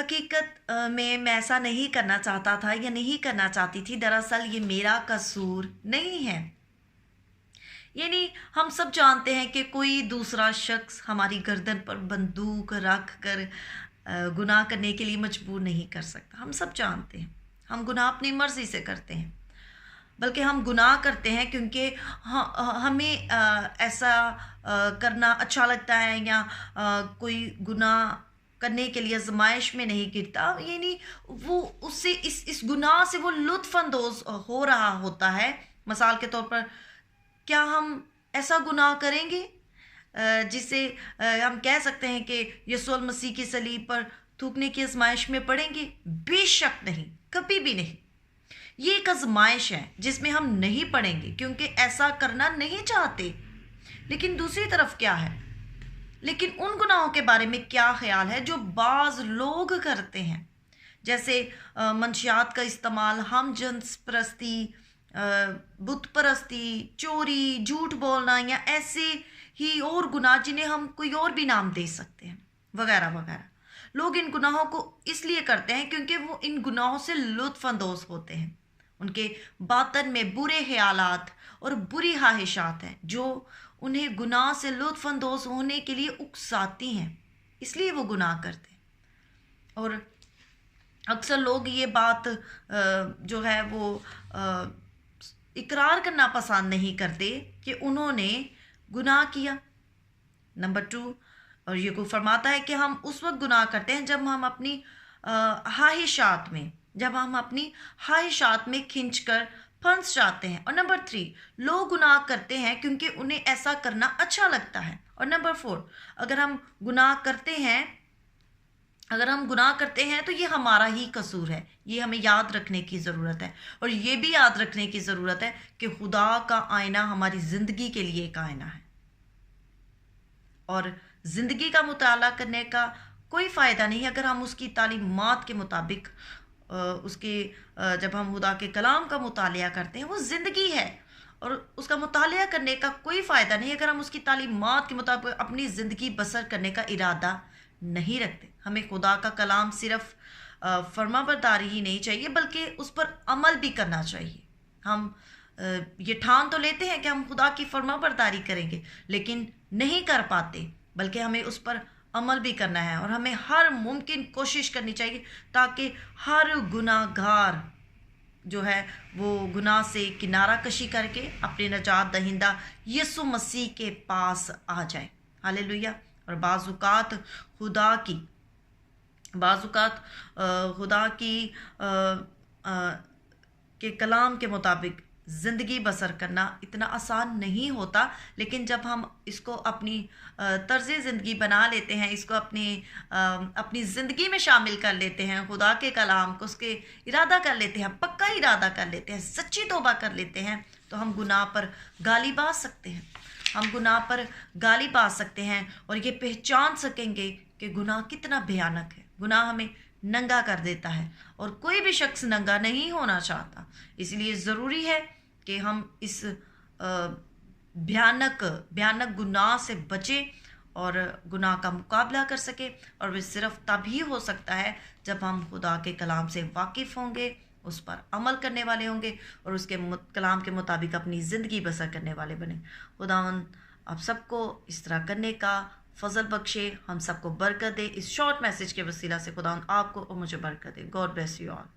हकीकत में मैं ऐसा नहीं करना चाहता था या नहीं करना चाहती थी। दरअसल ये मेरा कसूर नहीं है। यानी हम सब जानते हैं कि कोई दूसरा शख्स हमारी गर्दन पर बंदूक रख कर गुनाह करने के लिए मजबूर नहीं कर सकता। हम सब जानते हैं हम गुनाह अपनी मर्ज़ी से करते हैं, बल्कि हम गुनाह करते हैं क्योंकि हमें ऐसा करना अच्छा लगता है, या कोई गुनाह करने के लिए आजमाइश में नहीं गिरता। यानी वो उससे इस गुनाह से वो लुत्फ़ अंदोज़ हो रहा होता है। मिसाल के तौर पर, क्या हम ऐसा गुनाह करेंगे जिसे हम कह सकते हैं कि यीशु मसीह की सलीब पर थूकने की आजमाइश में पड़ेंगे? बेशक नहीं, कभी भी नहीं। ये एक आजमाइश है जिसमें हम नहीं पड़ेंगे क्योंकि ऐसा करना नहीं चाहते। लेकिन दूसरी तरफ क्या है, लेकिन उन गुनाहों के बारे में क्या ख्याल है जो बाज़ लोग करते हैं, जैसे मंशियात का इस्तेमाल, हम जिन्स परस्ती, बुत परस्ती, चोरी, झूठ बोलना, या ऐसे ही और गुनाह जिन्हें हम कोई और भी नाम दे सकते हैं, वगैरह वगैरह। लोग इन गुनाहों को इसलिए करते हैं क्योंकि वो इन गुनाहों से लुत्फ़ अंदोज़ होते हैं। उनके बातन में बुरे ख्यालात और बुरी ख्वाहिशात हैं जो उन्हें गुनाह से लुत्फ़ अंदोज़ होने के लिए उकसाती हैं, इसलिए वो गुनाह करते हैं। और अक्सर लोग ये बात जो है वो इकरार करना पसंद नहीं करते कि उन्होंने गुनाह किया। नंबर 2, और ये को फरमाता है कि हम उस वक्त गुनाह करते हैं जब हम अपनी ख्वाहिशात में खिंच कर फंस जाते हैं। और नंबर 3, लोग गुनाह करते हैं क्योंकि उन्हें ऐसा करना अच्छा लगता है। और नंबर 4, अगर हम गुनाह करते हैं तो ये हमारा ही कसूर है। ये हमें याद रखने की ज़रूरत है। और ये भी याद रखने की ज़रूरत है कि खुदा का आईना हमारी ज़िंदगी के लिए एक आईना है, और ज़िंदगी का मुताला करने का कोई फ़ायदा नहीं अगर हम उसकी तालीमात के मुताबिक जब हम खुदा के कलाम का मुतालिया करते हैं, वो ज़िंदगी है। और उसका मुतालिया करने का कोई फ़ायदा नहीं अगर हम उसकी तालीमात के मुताबिक अपनी ज़िंदगी बसर करने का इरादा नहीं रखते। हमें खुदा का कलाम सिर्फ फर्माबरदारी ही नहीं चाहिए, बल्कि उस पर अमल भी करना चाहिए। हम ये ठान तो लेते हैं कि हम खुदा की फर्माबरदारी करेंगे, लेकिन नहीं कर पाते, बल्कि हमें उस पर अमल भी करना है। और हमें हर मुमकिन कोशिश करनी चाहिए ताकि हर गुनाहगार जो है वो गुनाह से किनारा कशी करके अपने नजात दहिंदा यीशु मसीह के पास आ जाए। हालेलुया। और बाज़ुकात खुदा की के कलाम के मुताबिक ज़िंदगी बसर करना इतना आसान नहीं होता, लेकिन जब हम इसको अपनी तर्ज़ ज़िंदगी बना लेते हैं, इसको अपनी ज़िंदगी में शामिल कर लेते हैं, खुदा के कलाम को उसके इरादा कर लेते हैं, पक्का इरादा कर लेते हैं, सच्ची तौबा कर लेते हैं, तो हम गुनाह पर गालिब आ सकते हैं। हम गुनाह पर गालिब आ सकते हैं और ये पहचान सकेंगे कि गुनाह कितना भयानक है। गुनाह हमें नंगा कर देता है और कोई भी शख्स नंगा नहीं होना चाहता। इसलिए ज़रूरी है कि हम इस भयानक गुनाह से बचें और गुनाह का मुकाबला कर सके। और वह सिर्फ तभी हो सकता है जब हम खुदा के कलाम से वाकिफ़ होंगे, उस पर अमल करने वाले होंगे और उसके कलाम के मुताबिक अपनी ज़िंदगी बसर करने वाले बने। खुदावंद आप सबको इस तरह करने का फजल बख्शे, हम सबको बरकत दे। इस शॉर्ट मैसेज के वसीला से खुदावंद आपको और मुझे बरकत दे। God bless you all.